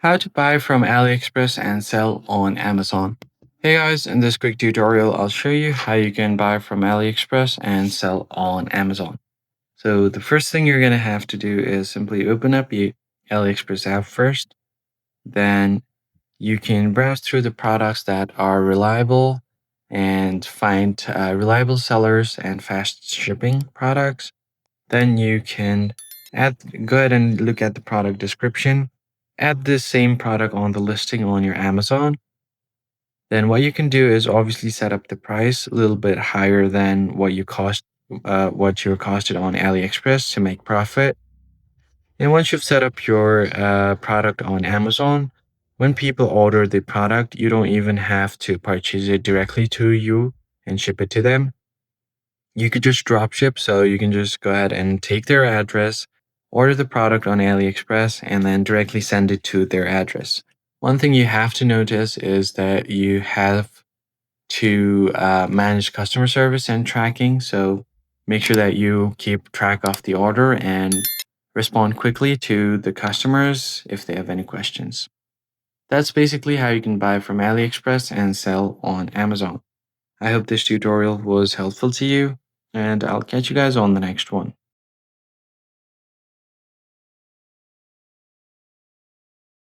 How to buy from AliExpress and sell on Amazon. Hey guys, in this quick tutorial, I'll show you how you can buy from AliExpress and sell on Amazon. So the first thing you're going to have to do is simply open up the AliExpress app first. Then you can browse through the products that are reliable and find reliable sellers and fast shipping products. Then you can go ahead and look at the product description. Add this same product on the listing on your Amazon. Then what you can do is obviously set up the price a little bit higher than what you're costed on AliExpress to make profit. And once you've set up your product on Amazon, when people order the product, you don't even have to purchase it directly to you and ship it to them. You could just drop ship. So you can just go ahead and take their address, order the product on AliExpress, and then directly send it to their address. One thing you have to notice is that you have to manage customer service and tracking. So make sure that you keep track of the order and respond quickly to the customers if they have any questions. That's basically how you can buy from AliExpress and sell on Amazon. I hope this tutorial was helpful to you, and I'll catch you guys on the next one.